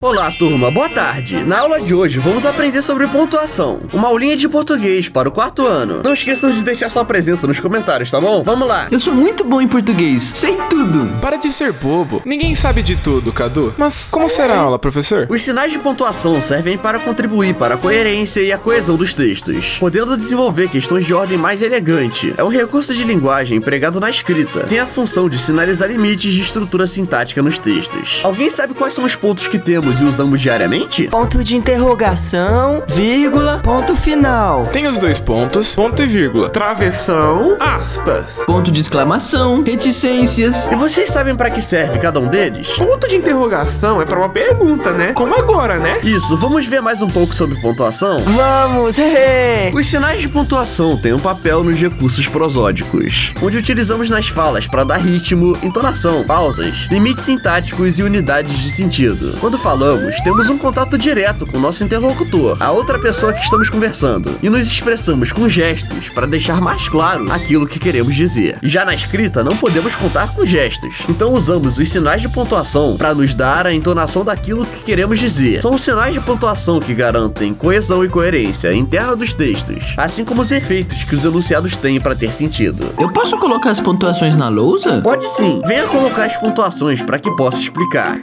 Olá, turma, boa tarde. Na aula de hoje, vamos aprender sobre pontuação. Uma aulinha de português para o 4º ano. Não esqueçam de deixar sua presença nos comentários, tá bom? Vamos lá. Eu sou muito bom em português, sei tudo. Para de ser bobo. Ninguém sabe de tudo, Cadu. Mas como será a aula, professor? Os sinais de pontuação servem para contribuir para a coerência e a coesão dos textos, podendo desenvolver questões de ordem mais elegante. É um recurso de linguagem empregado na escrita. Tem a função de sinalizar limites de estrutura sintática nos textos. Alguém sabe quais são os pontos que temos e usamos diariamente? Ponto de interrogação, vírgula, ponto final. Tem os dois pontos, ponto e vírgula. Travessão, aspas. Ponto de exclamação, reticências. E vocês sabem para que serve cada um deles? Ponto de interrogação é pra uma pergunta, né? Como agora, né? Isso, vamos ver mais um pouco sobre pontuação? Vamos, hehe! Os sinais de pontuação têm um papel nos recursos prosódicos, onde utilizamos nas falas para dar ritmo, entonação, pausas, limites sintáticos e unidades de sentido. Quando falamos, temos um contato direto com o nosso interlocutor, a outra pessoa que estamos conversando, e nos expressamos com gestos para deixar mais claro aquilo que queremos dizer. Já na escrita, não podemos contar com gestos, então usamos os sinais de pontuação para nos dar a entonação daquilo que queremos dizer. São os sinais de pontuação que garantem coesão e coerência interna dos textos, assim como os efeitos que os enunciados têm para ter sentido. Eu posso colocar as pontuações na lousa? Pode sim, venha colocar as pontuações para que possa explicar.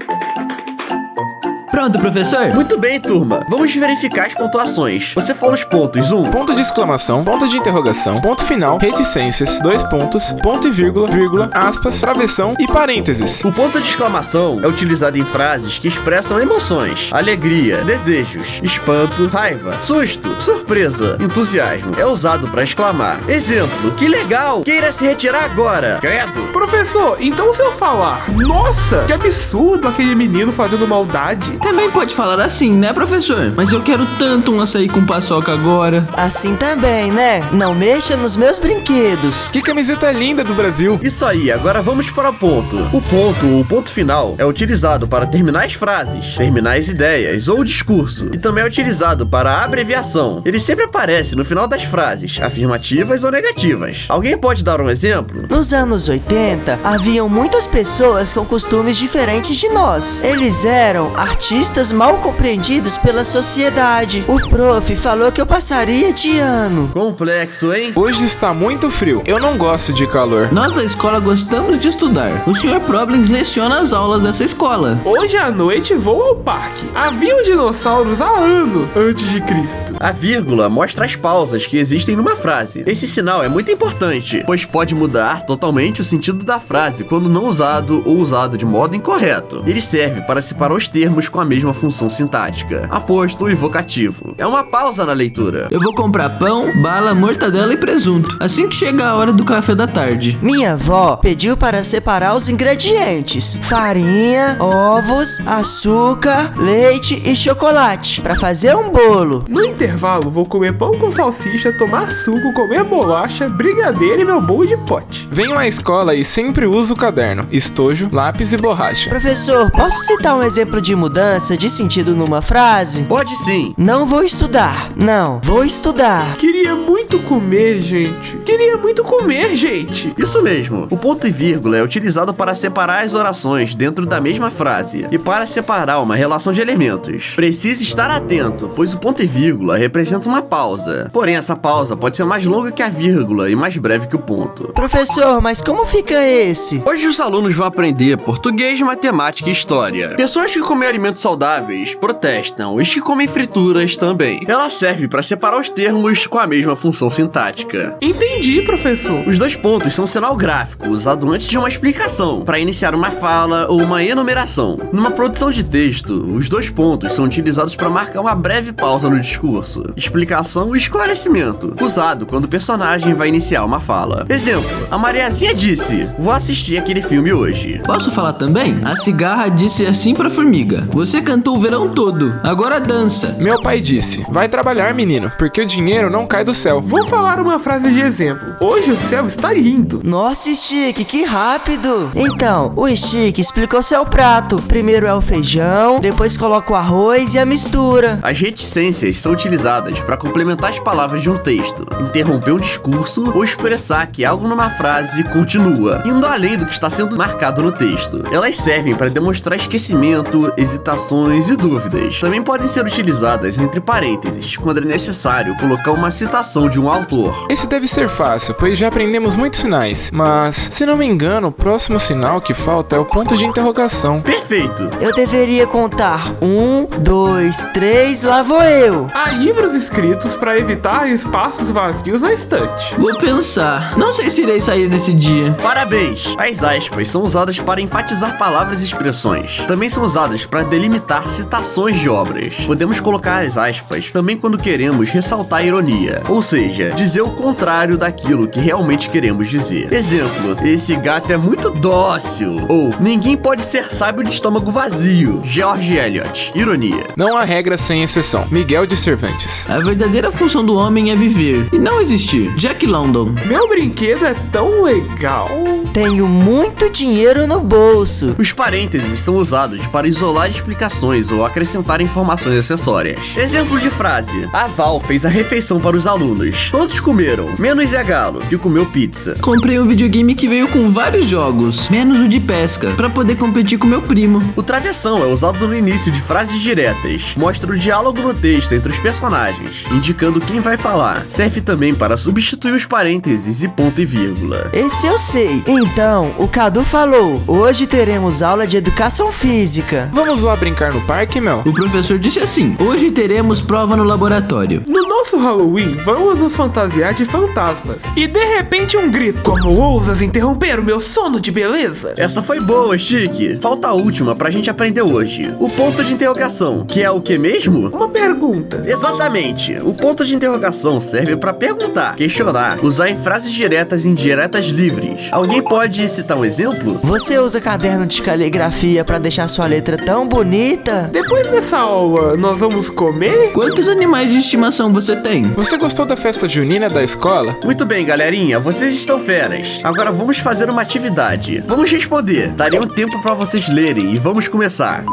Pronto, professor? Muito bem, turma. Vamos verificar as pontuações. Você fala os pontos. Ponto de exclamação, ponto de interrogação, ponto final, reticências, dois pontos, ponto e vírgula, vírgula, aspas, travessão e parênteses. O ponto de exclamação é utilizado em frases que expressam emoções, alegria, desejos, espanto, raiva, susto, surpresa, entusiasmo. É usado para exclamar. Exemplo: que legal! Queira se retirar agora! Credo! Professor, então se eu falar, nossa, que absurdo aquele menino fazendo maldade. Também pode falar assim, né, professor? Mas eu quero tanto um açaí com paçoca agora. Assim também, né? Não mexa nos meus brinquedos. Que camiseta linda do Brasil. Isso aí, agora vamos para o ponto. O ponto, ou ponto final, é utilizado para terminar as frases, terminar as ideias ou o discurso, e também é utilizado para a abreviação. Ele sempre aparece no final das frases, afirmativas ou negativas. Alguém pode dar um exemplo? Nos anos 80, haviam muitas pessoas com costumes diferentes de nós. Eles eram artistas mal compreendidos pela sociedade. O prof falou que eu passaria de ano. Complexo, hein? Hoje está muito frio. Eu não gosto de calor. Nós da escola gostamos de estudar. O Sr. Problems leciona as aulas dessa escola. Hoje à noite vou ao parque. Haviam dinossauros há anos antes de Cristo. A vírgula mostra as pausas que existem numa frase. Esse sinal é muito importante, pois pode mudar totalmente o sentido da frase quando não usado ou usado de modo incorreto. Ele serve para separar os termos com a mesma função sintática, aposto e vocativo. É uma pausa na leitura. Eu vou comprar pão, bala, mortadela e presunto, assim que chegar a hora do café da tarde. Minha avó pediu para separar os ingredientes: farinha, ovos, açúcar, leite e chocolate, para fazer um bolo. No intervalo, vou comer pão com salsicha, tomar suco, comer bolacha, brigadeiro e meu bolo de pote. Venho à escola e sempre uso o caderno, estojo, lápis e borracha. Professor, posso citar um exemplo de mudança de sentido numa frase? Pode sim. Não vou estudar. Não, vou estudar. Queria muito comer, gente. Queria muito comer, gente. Isso mesmo. O ponto e vírgula é utilizado para separar as orações dentro da mesma frase e para separar uma relação de elementos. Precisa estar atento, pois o ponto e vírgula representa uma pausa. Porém, essa pausa pode ser mais longa que a vírgula e mais breve que o ponto. Professor, mas como fica esse? Hoje os alunos vão aprender português, matemática e história. Pessoas que comem alimentos saudáveis protestam, os que comem frituras também. Ela serve para separar os termos com a mesma função sintática. Entendi, professor. Os dois pontos são um sinal gráfico usado antes de uma explicação, para iniciar uma fala ou uma enumeração. Numa produção de texto, os dois pontos são utilizados para marcar uma breve pausa no discurso, explicação e esclarecimento, usado quando o personagem vai iniciar uma fala. Exemplo: a Mariazinha disse: vou assistir aquele filme hoje. Posso falar também? A cigarra disse assim pra formiga: você cantou o verão todo, agora dança. Meu pai disse: vai trabalhar, menino, porque o dinheiro não cai do céu. Vou falar uma frase de exemplo. Hoje o céu está lindo. Nossa, Stick, que rápido! Então, o Stick explicou seu prato. Primeiro é o feijão, depois coloca o arroz e a mistura. As reticências são utilizadas para complementar as palavras de um texto, interromper um discurso ou expressar que algo numa frase continua, indo além do que está sendo marcado no texto. Elas servem para demonstrar esquecimento, hesitação exclamações e dúvidas. Também podem ser utilizadas entre parênteses, quando é necessário colocar uma citação de um autor. Esse deve ser fácil, pois já aprendemos muitos sinais. Mas, se não me engano, o próximo sinal que falta é o ponto de interrogação. Perfeito! Eu deveria contar 1, 2, 3, lá vou eu. Há livros escritos para evitar espaços vazios na estante. Vou pensar. Não sei se irei sair nesse dia. Parabéns! As aspas são usadas para enfatizar palavras e expressões. Também são usadas para delimitar citações de obras. Podemos colocar as aspas também quando queremos ressaltar a ironia, ou seja, dizer o contrário daquilo que realmente queremos dizer. Exemplo, esse gato é muito dócil. Ou, ninguém pode ser sábio de estômago vazio. George Eliot. Ironia. Não há regra sem exceção. Miguel de Cervantes. A verdadeira função do homem é viver e não existir. Jack London. Meu brinquedo é tão legal. Tenho muito dinheiro no bolso. Os parênteses são usados para isolar explicações ou acrescentar informações acessórias. Exemplo de frase: a Val fez a refeição para os alunos. Todos comeram, menos Zé Galo, que comeu pizza. Comprei um videogame que veio com vários jogos, menos o de pesca, pra poder competir com meu primo. O travessão é usado no início de frases diretas. Mostra o diálogo no texto entre os personagens, indicando quem vai falar. Serve também para substituir os parênteses e ponto e vírgula. Esse eu sei. Então, o Cadu falou, hoje teremos aula de educação física. Vamos lá brincar no parque, Mel? O professor disse assim: hoje teremos prova no laboratório. No nosso Halloween, vamos nos fantasiar de fantasmas. E de repente um grito: como ousas interromper o meu sono de beleza? Essa foi boa, Chique. Falta a última pra gente aprender hoje. O ponto de interrogação, que é o que mesmo? Uma pergunta. Exatamente. O ponto de interrogação serve pra perguntar, questionar, usar em frases diretas e indiretas livres. Alguém pode citar um exemplo? Você usa caderno de caligrafia pra deixar sua letra tão bonita? Depois dessa aula, nós vamos comer? Quantos animais de estimação você tem? Você gostou da festa junina da escola? Muito bem, galerinha, vocês estão feras. Agora vamos fazer uma atividade. Vamos responder. Darei um tempo pra vocês lerem e vamos começar.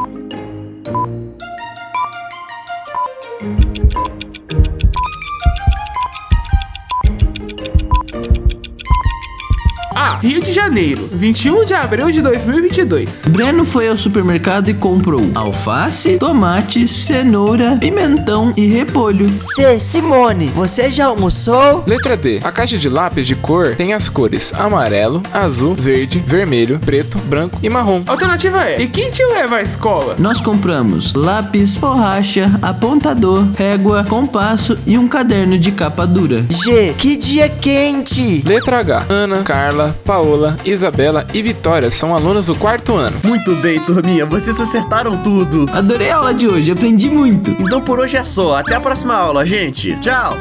A. Rio de Janeiro, 21 de abril de 2022. Breno foi ao supermercado e comprou alface, tomate, cenoura, pimentão e repolho. C. Simone, você já almoçou? Letra D. A caixa de lápis de cor tem as cores amarelo, azul, verde, vermelho, preto, branco e marrom. Alternativa é: e quem te leva à escola? Nós compramos lápis, borracha, apontador, régua, compasso e um caderno de capa dura. G. Que dia quente! Letra H. Ana, Carla, Paola, Isabela e Vitória são alunos do 4º ano. Muito bem, turminha, vocês acertaram tudo. Adorei a aula de hoje, aprendi muito. Então por hoje é só. Até a próxima aula, gente. Tchau!